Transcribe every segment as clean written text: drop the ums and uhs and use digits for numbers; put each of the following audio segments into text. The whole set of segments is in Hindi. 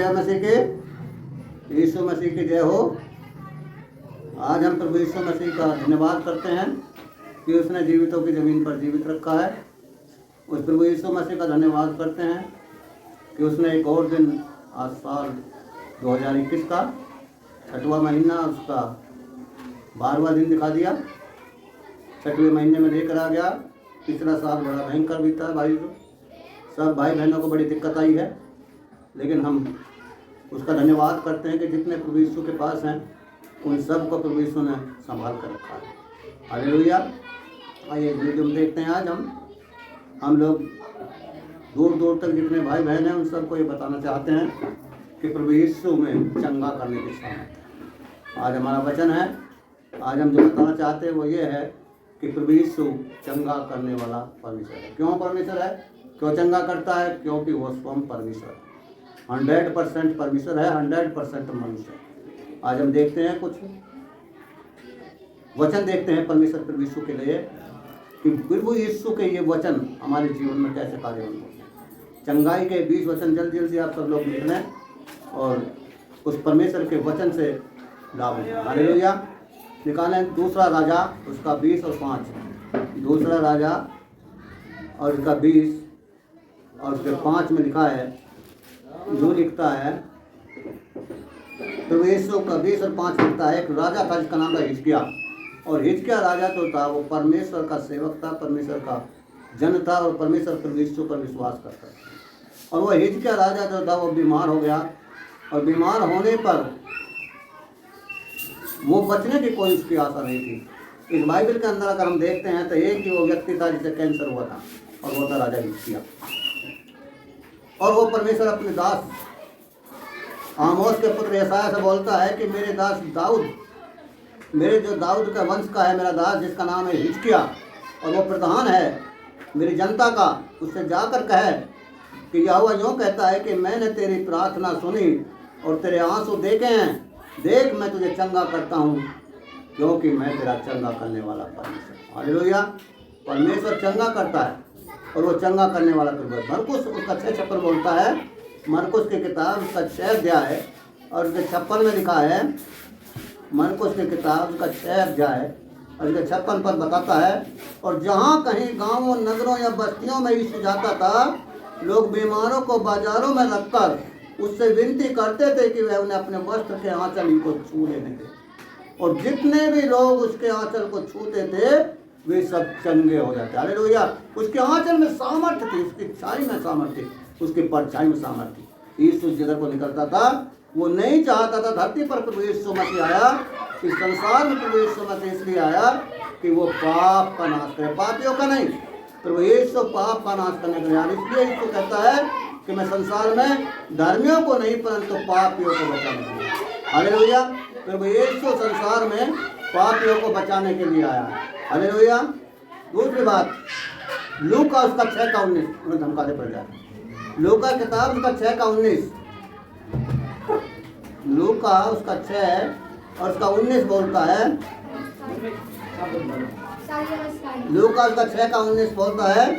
जय मसीह के, यीशु मसीह की जय हो। आज हम प्रभु यीशु मसीह का धन्यवाद करते हैं कि उसने जीवितों की ज़मीन पर जीवित रखा है। उस प्रभु यीशु मसीह का धन्यवाद करते हैं कि उसने एक और दिन, आज साल 2021 का 6वां महीना, उसका 12वां दिन दिखा दिया। 6वें महीने में लेकर आ गया। पिछला साल बड़ा भयंकर बीता भाई। सब भाई बहनों को बड़ी दिक्कत आई है, लेकिन हम उसका धन्यवाद करते हैं कि जितने प्रभु यीशु के पास हैं उन सब को प्रभु यीशु ने संभाल कर रखा है। हालेलुया। आइए वीडियो में देखते हैं। आज हम लोग दूर दूर तक जितने भाई बहन हैं उन सबको ये बताना चाहते हैं कि प्रभु यीशु में चंगा करने की सामर्थ है। आज हमारा वचन है। आज हम जो बताना चाहते हैं वो ये है कि प्रभु यीशु चंगा करने वाला परमेश्वर है। क्यों परमेश्वर है? क्यों चंगा करता है? क्योंकि वो स्वयं परमेश्वर है। 100% परमेश्वर है, 100% मनुष्य है। आज हम देखते हैं, कुछ वचन देखते हैं परमेश्वर प्रभु यीशु के लिए कि प्रभु यीशु के ये वचन हमारे जीवन में कैसे कार्यान्वित होते हैं। चंगाई के 20 वचन जल्दी जल्दी आप सब लोग लिख लें और उस परमेश्वर के वचन से लाभ लें। हालेलुया। निकालें दूसरा राजा उसका 20 और 5। दूसरा राजा और उसका 20 और उसके 5 में लिखा है, जो लिखता है प्रभु यीशु का 20 और 5 लिखता है, एक राजा था जिसका नाम था हिजकिय्याह। और हिजकिय्याह राजा जो था वो परमेश्वर का सेवक था, परमेश्वर का जन था और परमेश्वर प्रभु यीशु पर विश्वास करता था। और वो हिजकिय्याह राजा जो था वो बीमार हो गया और बीमार होने पर वो बचने की कोई उसकी आशा नहीं थी। इस बाइबल के अंदर अगर हम देखते हैं तो एक ही वो व्यक्ति था जिसे कैंसर हुआ था और वो था राजा हिजकिय्याह। और वो परमेश्वर अपने दास आमोस के पुत्र यशायाह से बोलता है कि मेरे दास दाऊद, मेरे जो दाऊद का वंश का है मेरा दास जिसका नाम है हिजकिय्याह और वो प्रधान है मेरी जनता का, उससे जाकर कहे कि यहोवा यूँ कहता है कि मैंने तेरी प्रार्थना सुनी और तेरे आंसू देखे हैं। देख मैं तुझे चंगा करता हूँ क्योंकि मैं तेरा चंगा करने वाला परमेश्वर। हालेलुया। परमेश्वर चंगा करता है और वो चंगा करने वाला प्रभु। मरकुस उसका 6:56 बोलता है। मरकुस की किताब उसका 6 अध्याय है और उसके 56 में लिखा है। मरकुस की किताब उसका 6 अध्याय और उसके 56 पर बताता है, और जहाँ कहीं गांवों नगरों या बस्तियों में यीशु जाता था, लोग बीमारों को बाजारों में रखकर उससे विनती करते थे कि वह उन्हें अपने वस्त्र के आंचल को छू लेने दे। और जितने भी लोग उसके आंचल को छूते थे वे सब चंगे हो जाते। हालेलुया। उसके आंचल में सामर्थ्य थी, उसकी छाई में सामर्थ्य थी, उसकी परछाई में सामर्थ्य थी। यीशु जिधर को निकलता था वो नहीं चाहता था धरती पर प्रभु यीशु मसीह आया, इस संसार में प्रभु यीशु मसीह इसलिए आया कि वो पाप का नाश करे, पापियों का नहीं। प्रभु यीशु पाप का नाश करने के लिए आया। इसलिए यीशु कहता है कि मैं संसार में धर्मियों को नहीं परंतु पापियों को बचाने के लिए। हालेलुया। प्रभु यीशु संसार में पापियों को बचाने के लिए आया। हालेलुया। दूसरी बात, लूका उसका 6:19 उन्हें धमकाने पड़ जाए। लूका किताब उसका 6:19, लूका उसका 6 और उसका 19 बोलता है। लूका उसका 6:19 बोलता है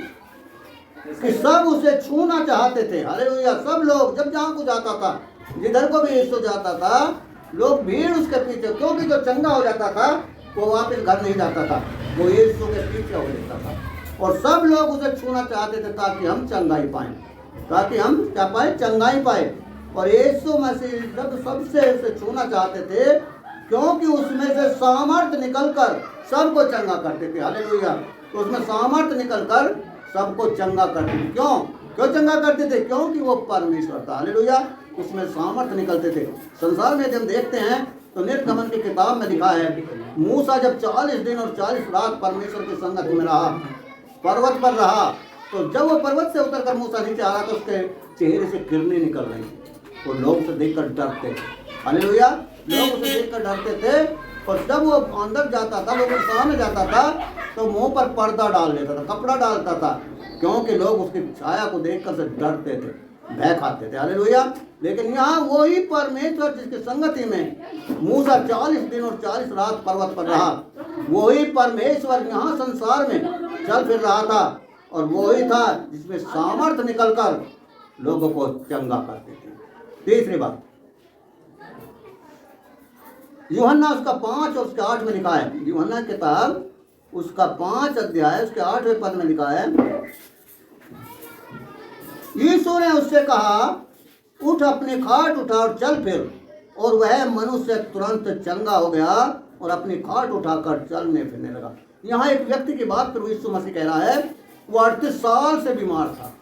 कि सब उसे छूना चाहते थे। हालेलुया। सब लोग जब जहाँ को जाता था, जिधर को भी यीशु जाता था, लोग भीड़ उसके पीछे, क्योंकि जो चंगा हो जाता था वो वापस घर नहीं जाता था, वो यीशु के पीछे हो जाता था। और सब लोग उसे छूना चाहते थे ताकि हम चंगाई पाएं, ताकि हम क्या पाए? चंगाई पाए। और यीशु मसीह जब सबसे उसे छूना चाहते थे क्योंकि उसमें से सामर्थ्य निकलकर सबको चंगा करते थे। हालेलुया। तो उसमें सामर्थ्य निकलकर सबको चंगा करते थे। क्यों चंगा करते थे? क्योंकि वो परमेश्वर था। हालेलुया। उसमें सामर्थ्य निकलते थे। संसार में जब देखते हैं तो निर्गमन की किताब में लिखा है, मूसा जब 40 दिन और 40 रात परमेश्वर की संगत में रहा, पर्वत पर रहा, तो जब वो पर्वत से उतरकर मूसा नीचे आ रहा तो उसके चेहरे से किरणें निकल रही थी। तो लोग उसे देखकर डरते थे। हालेलुया। लोग उसे देखकर डरते थे। और जब वो अंदर जाता था, लोगों के सामने जाता था, तो मुंह पर पर्दा डाल लेता था, कपड़ा डालता था, क्योंकि लोग उसकी छाया को देखकर से डरते थे, भय खाते थे। हालेलुया। लेकिन यहाँ वही परमेश्वर जिसकी संगति में मूसा 40 दिन और 40 रात पर्वत पर रहा, वही परमेश्वर यहाँ संसार में चल फिर रहा था और वही था जिसमें सामर्थ्य निकलकर लोगों को चंगा करते थे। तीसरी बात, यूहन्ना उसका 5 और उसके 8 में लिखा है, यूहन्ना किताब उसका 5 अध्याय उसके 8वें पद में लिखा है, यीशु ने उससे कहा, उठ अपनी खाट उठा और चल फिर। और वह मनुष्य तुरंत चंगा हो गया और अपनी खाट उठाकर चलने फिरने लगा। यहाँ एक व्यक्ति की बात प्रभु यीशु मसीह कह रहा है, वो 38 साल से बीमार था।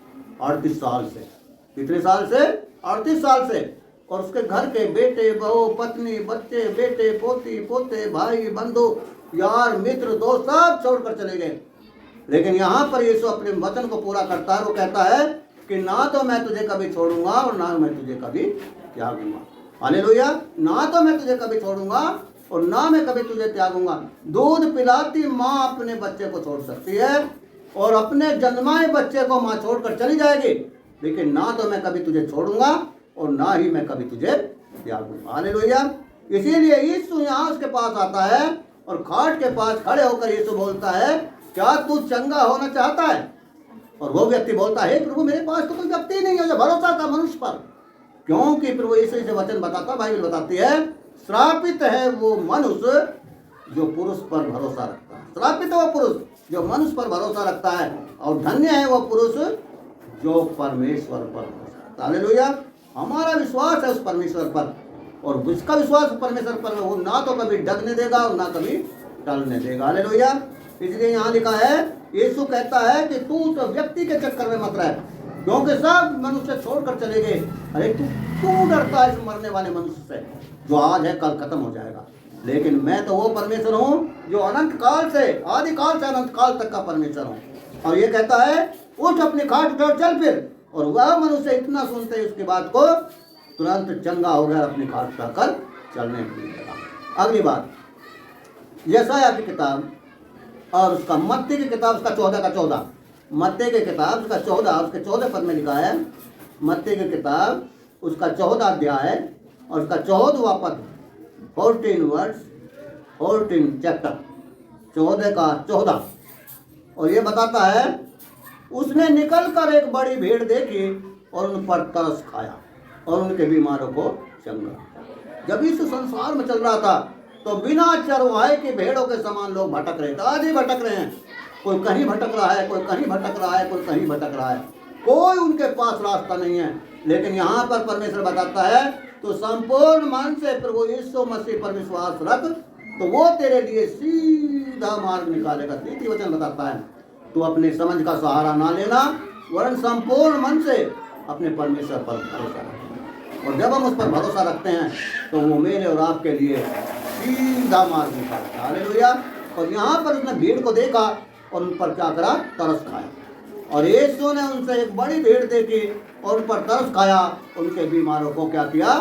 38 साल से, कितने साल से? 38 साल से। और उसके घर के बेटे, बहू, पत्नी, बच्चे, बेटे, पोती, पोते, भाई, बंधु, यार, मित्र, दोस्त सब छोड़कर चले गए। लेकिन यहाँ पर यीशु अपने वचन को पूरा करता है। वो कहता है कि ना तो मैं तुझे कभी छोड़ूंगा और ना मैं तुझे कभी त्यागूंगा। हालेलुया। ना तो मैं तुझे कभी छोड़ूंगा और ना मैं कभी तुझे त्यागूंगा। दूध पिलाती माँ अपने बच्चे को छोड़ सकती है और अपने जन्माए बच्चे को माँ छोड़कर चली जाएगी, लेकिन ना तो मैं कभी तुझे छोड़ूंगा और ना ही मैं कभी तुझे त्यागूंगा। हालेलुया। इसीलिए यीशु यहाँ उसके पास आता है और खाट के पास खड़े होकर यीशु बोलता है, क्या तू चंगा होना चाहता है? और वो व्यक्ति बोलता है, प्रभु मेरे पास तो कोई व्यक्ति नहीं है जो भरोसा था मनुष्य पर। क्योंकि प्रभु यीशु से वचन बताता, बाइबल बताती है, श्रापित है वो मनुष्य जो पुरुष पर भरोसा रखता है। श्रापित है वो पुरुष जो मनुष्य पर भरोसा रखता है और धन्य है वो पुरुष जो परमेश्वर पर भरोसा रखता है। हालेलुया। हमारा विश्वास है उस परमेश्वर पर, और जिसका विश्वास परमेश्वर पर वो ना तो कभी डगने देगा और ना कभी टलने देगा। हालेलुया। इसलिए यहाँ लिखा है, यीशु कहता है कि तू तो व्यक्ति के चक्कर में मत रह, क्योंकि सब मनुष्य छोड़कर चले गए। अरे तू क्यों डरता है इस मरने वाले मनुष्य से, जो आज है कल खत्म हो जाएगा। लेकिन मैं तो वो परमेश्वर हूँ जो अनंत काल से, आदि काल से अनंत काल तक का परमेश्वर हूँ। और ये कहता है, उठ अपनी खाट उठा और चल फिर। और वह मनुष्य इतना सुनते ही उसकी बात को तुरंत चंगा हो गया, अपनी खाट उठाकर चलने लगा। अगली बात, यशायाह की किताब और उसका मत्ती की किताब उसका 14 का 14, मत्ती की किताब उसका 14 उसके 14 पद में लिखा है, मत्ती की किताब उसका 14 अध्याय और उसका 14वां पद, 14 वर्स 14 चैप्टर 14 का 14। और ये बताता है, उसने निकल कर एक बड़ी भीड़ देखी और उन पर तरस खाया और उनके बीमारों को चंगा। जब यीशु संसार में चल रहा था तो बिना चरवाहे के भेड़ों के समान लोग भटक रहे थे। आज ही भटक रहे हैं, कोई कहीं भटक रहा है, कोई कहीं भटक रहा है, कोई कहीं भटक रहा है, कोई उनके पास रास्ता नहीं है। लेकिन यहाँ पर परमेश्वर बताता है, तो संपूर्ण मन से प्रभु यीशु मसीह पर विश्वास रख तो वो तेरे लिए सीधा मार्ग निकालेगा। तृतीय वचन बताता है, तू अपने समझ का सहारा ना लेना, वरन संपूर्ण मन से अपने परमेश्वर पर भरोसा रखें। और जब हम उस पर भरोसा रखते हैं तो वो मेरे और आपके लिए सीधा मार्ग निकालता है। हालेलुया। और यहाँ पर उसने भीड़ को देखा और उन पर क्या करा, तरस खाया। और यीशु ने उनसे एक बड़ी भीड़ देखी और उन पर तरस खाया, उनके बीमारों को क्या किया,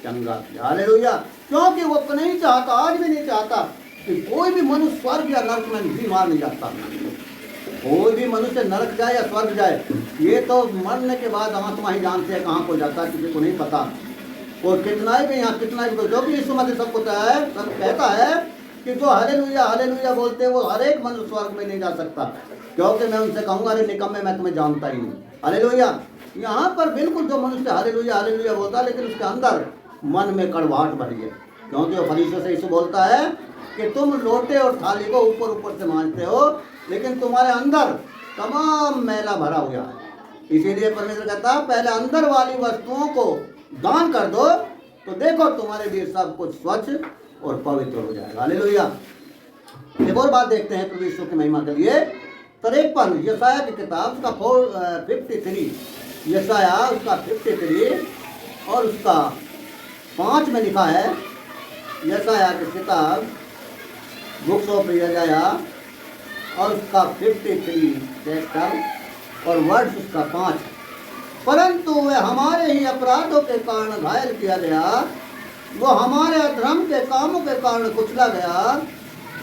चंगा किया। हालेलुया। क्योंकि वो नहीं चाहता, आज भी नहीं चाहता कि कोई भी मनुष्य स्वर्ग या नरक में बीमार नहीं जाता। कोई भी मनुष्य नरक जाए या स्वर्ग जाए, ये तो मरने के बाद आत्मा ही जानते हैं कहाँ को जाता है, किसी को नहीं पता। और कितना भी यहाँ कितना भी, जो भी यीशु मसीह सबको सब कहता है कि जो हालेलुया हालेलुया बोलते हैं वो हर एक मनुष्य स्वर्ग में नहीं जा सकता, क्योंकि मैं उनसे कहूँगा, अरे निकम्मे मैं तुम्हें जानता ही नहीं। हालेलुया। यहाँ पर बिल्कुल जो मनुष्य हालेलुया हालेलुया बोलता है, लेकिन उसके अंदर मन में कड़वाहट भरी है, क्योंकि वो फरीसियों से यीशु बोलता है कि तुम लोटे और थाली को ऊपर ऊपर से मांजते हो, लेकिन तुम्हारे अंदर तमाम मैला भरा हुआ है। इसीलिए परमेश्वर कहता है, पहले अंदर वाली वस्तुओं को दान कर दो, तो देखो तुम्हारे लिए सब कुछ स्वच्छ और पवित्र हो जाएगा। हालेलुया। एक और बात देखते हैं प्रभु यीशु की महिमा के लिए। 53 यशायाह की किताब उसका 53, यशायाह उसका 53 और उसका 5 में लिखा है, यशायाह की किताब बुक्स ऑफ यशायाह और उसका 53 चैप्टर और वर्ष उसका 5। परंतु वह हमारे ही अपराधों के कारण घायल किया गया, वो हमारे अधर्म के कामों के कारण कुचला गया,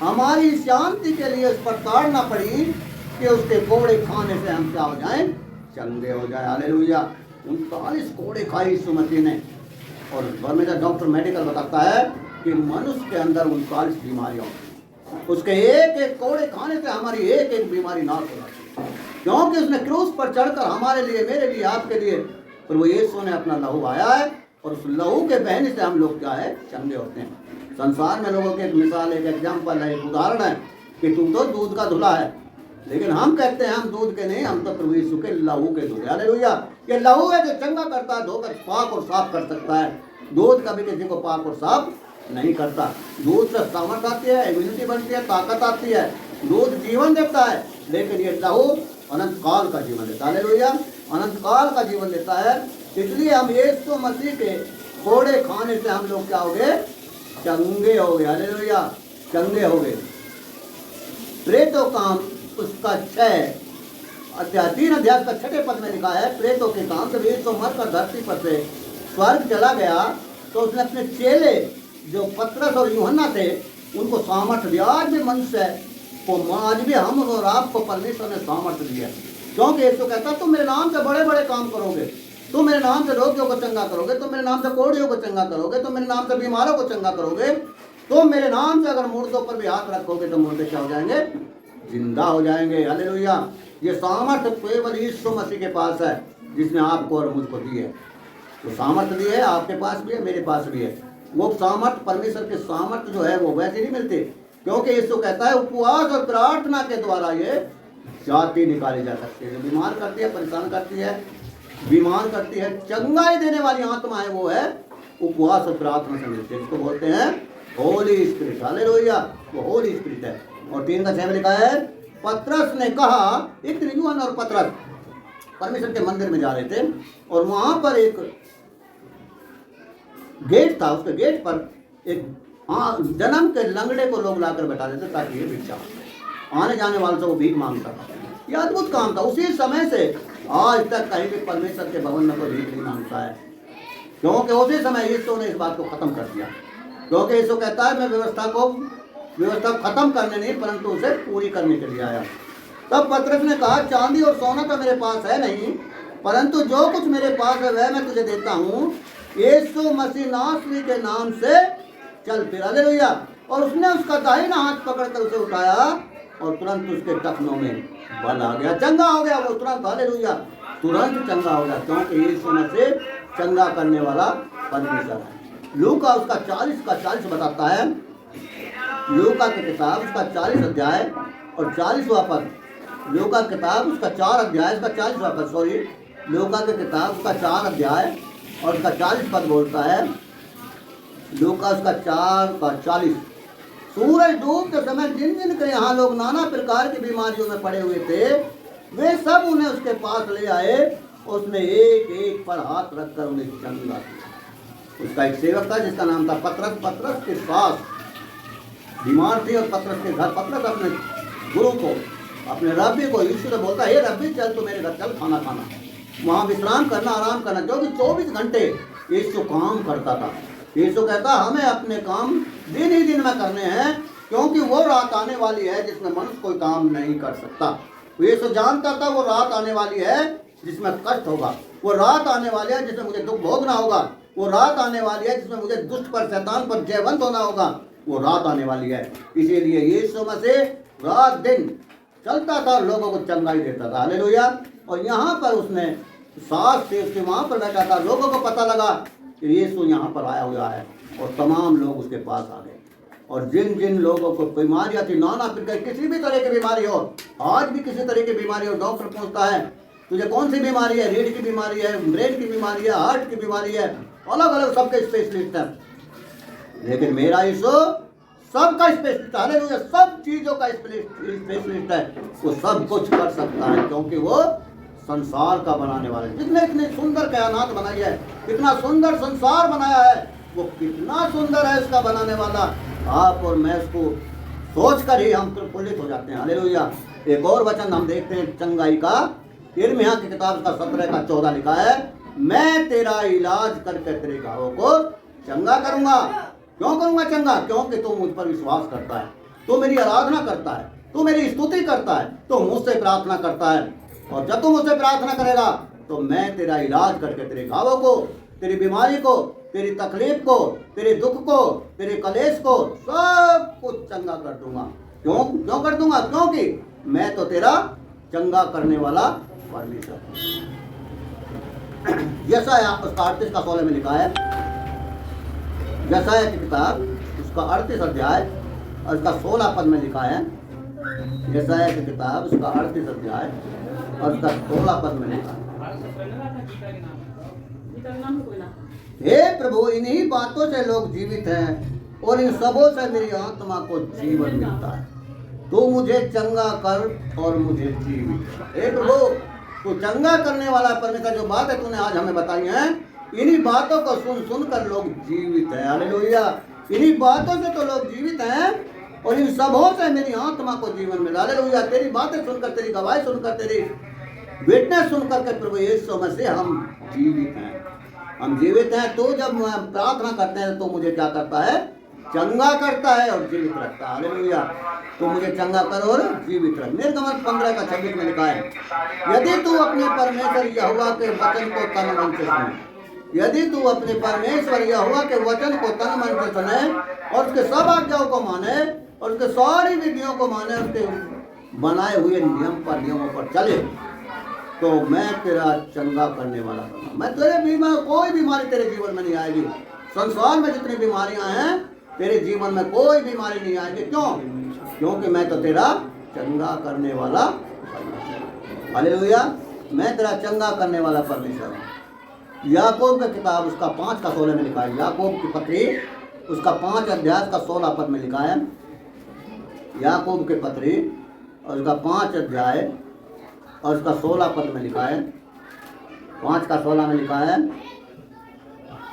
हमारी शांति के लिए उस पर ताड़ना पड़ी कि उसके कोड़े खाने से हम क्या हो जाएं, चंगे हो जाए। हालेलुया। 39 कोड़े खाए यीशु मसीह ने। और परमेश्वर डॉक्टर मेडिकल बताता है कि मनुष्य के अंदर 39 बीमारियां होती हैं, उसके एक एक कोड़े खाने से हमारी एक एक बीमारी नाश हो जाती है, क्योंकि उसने क्रूस पर चढ़कर हमारे लिए, मेरे लिए, आपके लिए प्रभु यीशु ने अपना लहू आया है और उस लहू के बहने से हम लोग क्या है, चंगे होते हैं। संसार में लोगों की एक मिसाल, एक एग्जाम्पल है, एक उदाहरण है कि तुम तो दूध का धुला है, लेकिन हम कहते हैं हम दूध के नहीं, हम तो प्रभु यीशु के लहू के धुले। हालेलुया। ये लहू है जो चंगा करता है, धोकर पाक और साफ कर सकता है। दूध कभी किसी को पाक और साफ नहीं करता। दूध से सामर्थ आती है, इम्यूनिटी बनती है, ताकत आती है, दूध जीवन देता है, लेकिन ये लहू अनंत काल का जीवन देता है। हालेलुया। अनंत काल का जीवन देता है। इसलिए हम यीशु मसीह के कोड़े खाने से हम लोग क्या हो गए, चंगे हो गए। हालेलुया, चंगे हो गए। प्रेतों काम उसका 3 अध्याय का 6 पद में लिखा है, प्रेतों के काम जब यीशु मरकर धरती पर से स्वर्ग चला गया तो उसने अपने चेले जो पतरस और यूहन्ना थे उनको सामर्थ्य दिया। आज भी मनुष्य को, आज भी हम और आपको परमेश्वर ने सामर्थ्य दिया, क्योंकि यीशु कहता तुम मेरे नाम से बड़े बड़े काम करोगे, तुम मेरे नाम से रोगियों को चंगा करोगे, तुम मेरे नाम से कोढ़ियों को चंगा करोगे, तुम मेरे नाम से बीमारों को चंगा करोगे, तुम मेरे नाम से अगर मुर्दों पर भी हाथ रखोगे तो मुर्दे क्या हो जाएंगे, जिंदा हो जाएंगे। हालेलुया। ये सामर्थ्य केवल यीशु मसीह के पास है, जिसने आपको और मुझको दी है। तो सामर्थ्य दी है, आपके पास भी है, मेरे पास भी है। वो सामर्थ्य, परमेश्वर के सामर्थ्य जो है वो वैसे नहीं मिलते, क्योंकि यीशु कहता है उपवास और प्रार्थना के द्वारा ये जाति निकाली जा सकती है। बीमार करती है, परेशान करती है, बीमार करती है, चंगाई देने वाली आत्मा है, वो है उपवास और प्रार्थना से मिलती है। इसको बोलते हैं होली स्पिरिट। हालेलुया। वो होली स्पिरिट है। और 3:6 में लिखा है, पतरस ने कहा, एक दिन यूहन्ना और पतरस परमेश्वर के मंदिर में जा रहे थे और वहां पर एक गेट था, उसके गेट पर एक जन्म के लंगड़े को लोग लाकर बैठा देते ताकि ये भिक्षा, आने जाने वालों से वो भीख मांगता था। ये अद्भुत काम था। उसी समय से आज तक कहीं भी परमेश्वर के भवन में कोई भीख नहीं मांगता है, क्योंकि उसी समय यीशु ने इस बात को खत्म कर दिया। क्योंकि यीशु कहता है मैं व्यवस्था खत्म करने नहीं परंतु उसे पूरी करने के लिए आया। तब पतरस ने कहा, चांदी और सोना तो मेरे पास है नहीं, परंतु जो कुछ मेरे पास है वह मैं तुझे देता हूँ। यीशु मसीह नासरी के नाम से चल फिर। हालेलुया। और उसने उसका दाहिना हाथ पकड़कर उसे उठाया और तुरंत उसके टखनों में बल आ गया, चंगा हो गया वो तुरंत। हालेलुया। तुरंत चंगा हो गया, क्योंकि यीशु मसीह चंगा करने वाला परमेश्वर है। लूका उसका 40 बताता है, लूका की किताब उसका 40 अध्याय और 40वां पद, लूका किताब उसका 4 अध्याय उसका 40वां पद, सॉरी, लूका की किताब उसका 4 अध्याय और उसका 40 पद बोलता है, लूका उसका 4:40, सूरज डूबते समय जिन जिन के यहाँ लोग नाना प्रकार की बीमारियों में पड़े हुए थे वे सब उन्हें उसके पास ले आए, उसने एक एक पर हाथ रखकर उन्हें चंगा किया। उसका एक सेवक था जिसका नाम था पतरस। पतरस की सास बीमार थी और पतरस के घर, पतरस अपने गुरु को, अपने रब्बी को, यीशु से बोलता है, हे रब्बी चल तो मेरे घर चल खाना खाना, वहाँ विश्राम करना, आराम करना, क्योंकि 24 घंटे यीशु काम करता था। यीशु कहता हमें अपने काम दिन ही दिन में करने हैं, क्योंकि वो रात आने वाली है जिसमें मनुष्य कोई काम नहीं कर सकता। यीशु जानता था वो रात आने वाली है जिसमें कष्ट होगा, वो रात आने वाली है जिसमें मुझे दुख भोगना होगा, वो रात आने वाली है जिसमें मुझे दुष्ट पर, शैतान पर जयवंत होना होगा, वो रात आने वाली है। इसीलिए यीशु मसीह रात दिन चलता था, लोगों को चंगाई देता था। हालेलुया। और यहाँ पर उसने सास से उसके वहाँ पर बैठा था, लोगों को पता लगा कि यीशु यहाँ पर आया हुआ है और तमाम लोग उसके पास आ गए। और जिन जिन लोगों को बीमारियाँ थी, नाना प्रकार किसी भी तरह की बीमारी हो, आज भी किसी तरह की बीमारी हो, डॉक्टर पूछता है तुझे कौन सी बीमारी है, रीढ़ की बीमारी है, ब्रेन की बीमारी है, हार्ट की बीमारी है, अलग अलग सबके स्पेशलिस्ट है, लेकिन मेरा यीशु सबका स्पेशलिस्ट है। हालेलुया। सब चीज़ों का स्पेशलिस्ट है, वो सब कुछ कर सकता है, क्योंकि वो संसार का बनाने वाला है। जितने इतने सुंदर कायनात बनाई है, कितना सुंदर संसार बनाया है, वो कितना सुंदर है इसका बनाने वाला। आप और मैं इसको सोच कर ही हम प्रफुल्लित हो जाते हैं। हालेलुया। एक और वचन हम देखते हैं चंगाई का, यिर्मयाह की किताब का 17:14 लिखा है, मैं तेरा इलाज करके तेरे घावों को चंगा करूंगा। क्यों करूंगा चंगा? क्योंकि तू मुझ पर विश्वास करता है, तू मेरी आराधना करता है, तू मेरी स्तुति करता है, तू मुझसे प्रार्थना करता है। और जब तू मुझसे प्रार्थना करेगा तो मैं तेरा इलाज करके तेरे घावों को, तेरी बीमारी को, तेरी तकलीफ को, तेरे दुख को, तेरे कलेश को, सब कुछ चंगा कर दूंगा। क्यों कर दूंगा? क्योंकि मैं तो तेरा चंगा करने वाला परमेश्वर हूं। यशायाह उसका 38 का 16 में लिखा है। यशायाह की किताब उसका 38 अध्याय और उसका 16 पद में लिखा है। यशायाह की किताब उसका 38 अध्याय और उसका 16 पद में लिखा है। हे प्रभु, इन्हीं बातों से लोग जीवित हैं और इन सबों से मेरी आत्मा को जीवन मिलता है। तू मुझे चंगा कर और मुझे जीवित। हे प्रभु, तू चंगा करने वाला परमेश्वर। जो बात है तूने आज हमें बताई है, इन्हीं बातों को सुन सुनकर लोग जीवित हैं। हालेलुया। इन्हीं बातों से तो लोग जीवित हैं और इन सबों से मेरी आत्मा को जीवन मिला। हालेलुया। तेरी बातें सुनकर, तेरी गवाही सुनकर, तेरी विटनेस सुनकर के प्रभु यीशु मसीह हम जीवित हैं। हम जीवित हैं। तो जब प्रार्थना करते हैं तो मुझे क्या करता है? चंगा करता है और जीवित रखता है। हालेलुया। तो मुझे चंगा कर और जीवित रख। निर्गमन 15 का 26 में लिखा है, यदि तू अपने परमेश्वर यहोवा के वचन को तन मन से सुने, यदि तू अपने परमेश्वर यहोवा के वचन को तन मन से सुने और उसके सब आज्ञाओं को माने और उसके सारी विधियों को माने, उसके बनाए हुए नियमों पर चले, तो मैं तेरा चंगा करने वाला हूँ। मैं तेरे बीमार, कोई बीमारी तेरे जीवन में नहीं आएगी। संसार में जितनी बीमारियां हैं, तेरे जीवन में कोई बीमारी नहीं आएगी। क्यों? क्योंकि मैं तो तेरा चंगा करने वाला। हालेलुया। मैं तेरा चंगा करने वाला परमेश्वर हूँ। याकूब की किताब उसका 5 का 16 में लिखा है। याकूब की पत्री उसका 5 अध्याय का 16 पद में लिखा है। याकूब की पत्री और उसका 5 अध्याय और उसका 16 पद में लिखा है। 5 का 16 में लिखा है,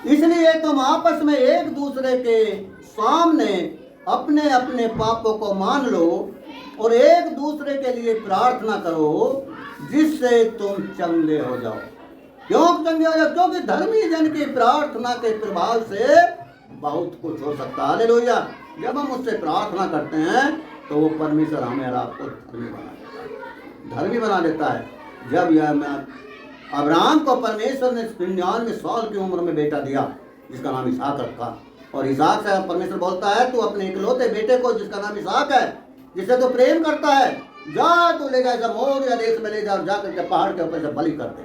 इसलिए तुम आपस में एक दूसरे के सामने अपने अपने पापों को मान लो और एक दूसरे के लिए प्रार्थना करो, जिससे तुम चंगे हो जाओ। क्यों चंगे हो जाओ? क्योंकि धर्मी जन की प्रार्थना के प्रभाव से बहुत कुछ हो सकता है। हालेलुया। जब हम उससे प्रार्थना करते हैं तो वो परमेश्वर हमें और आपको धर्मी बना देता है। जब यह अब्राहम को परमेश्वर ने 99 साल की उम्र में बेटा दिया, जिसका नाम इसहाक रखा, और इसहाक से परमेश्वर बोलता है, तू अपने इकलौते बेटे को, जिसका नाम इसहाक है, जिसे तो प्रेम करता है, जा तू ले जा, मोरिया देश में ले जा और जाकर के पहाड़ के ऊपर से बलि कर दे।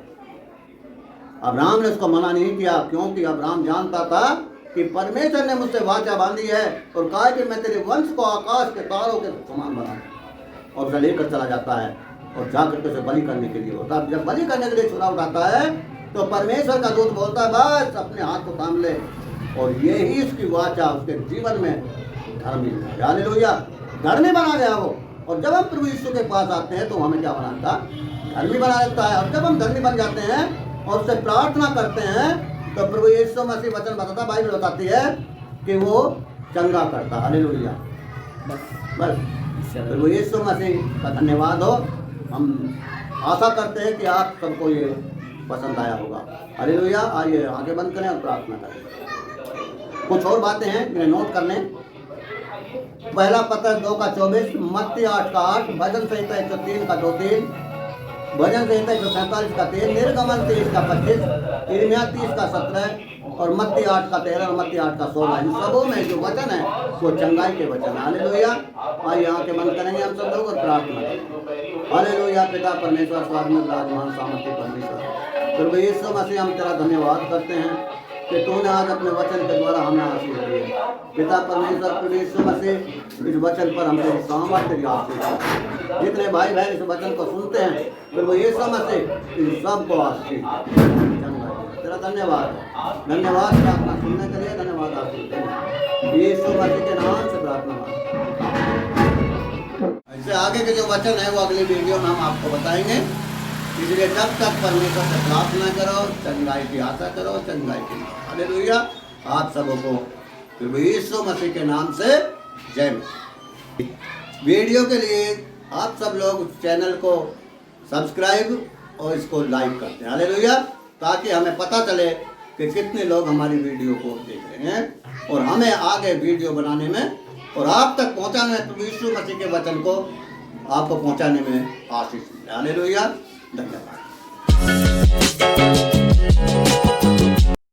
अब्राहम ने उसको मना नहीं किया, क्योंकि अब्राहम जानता था कि परमेश्वर ने मुझसे वाचा बांधी है और कहा कि मैं तेरे वंश को आकाश के तारों के समान बनाऊं। और उसे लेकर चला जाता है और जाकर के उसे बलि करने के लिए होता है। जब बलि करने के लिए छुरा उठाता है तो परमेश्वर का दूत बोलता है, बस अपने हाथ को थाम ले, और यही उसकी वाचा उसके जीवन में धर्मी बना। हालेलुया। धर्मी बना गया वो। और जब हम प्रभु यीशु के पास आते हैं तो हमें क्या बनाता? धर्मी बना देता है। और जब हम धर्मी बन जाते हैं और उससे प्रार्थना करते हैं तो प्रभु यीशु मसीह वचन बताता, बाइबल बताती है कि वो चंगा करता। हालेलुया। बस प्रभु यीशु मसीह का धन्यवाद हो। हम आशा करते हैं कि आप सबको ये पसंद आया होगा। हालेलुया। आइए आगे बंद करें और प्रार्थना करें। कुछ और बातें हैं जिन्हें नोट कर लें। पहला पत्र 2 का 24, मत्ती 8 का 8, भजन संहिता 103 का 2-3, भजन संहिता 147 का 3, निर्गमन 23 का 25, यिर्मयाह 30 का 17 और मत्ती 8 का 13 और मत्ती 8 का 16। इन सबों में जो वचन है वो चंगाई के वचन है। हालेलुया। आइए आंखें बंद करेंगे हम सब लोग और प्रार्थना करेंगे। हालेलुया। पिता परमेश्वर, स्वर्ग में विराजमान सामर्थ्य परमेश्वर, प्रभु यीशु मसीह, हम तेरा धन्यवाद करते हैं कि तूने आज अपने वचन के द्वारा हमें आशीष दी है। पिता परमेश्वर, प्रभु यीशु मसीह, इस वचन पर हम तेरी सामर्थ्य, तेरी आशीष, जितने भाई बहन इस वचन को सुनते हैं प्रभु यीशु मसीह इन सबको आशीष तेरा धन्यवाद। धन्यवाद प्रार्थना सुनने के लिए, धन्यवाद आशीष यीशु मसीह के नाम से प्रार्थना। इससे आगे के जो वचन है वो अगली वीडियो में हम आपको बताएंगे। इसलिए जब तक परमेश्वर से प्रार्थना करो, चंगाई की आशा करो, चंगाई की। हालेलुया। आप सबों को प्रभु यीशु मसीह के नाम से जय मसीह। वीडियो के लिए आप सब लोग चैनल को सब्सक्राइब और इसको लाइक करते हैं। हालेलुया। ताकि हमें पता चले कि कितने लोग हमारी वीडियो को देख रहे हैं और हमें आगे वीडियो बनाने में और आप तक पहुंचाने में, प्रभु यीशु मसीह के वचन को आपको पहुंचाने में आशीष मिले। हालेलुया। धन्यवाद।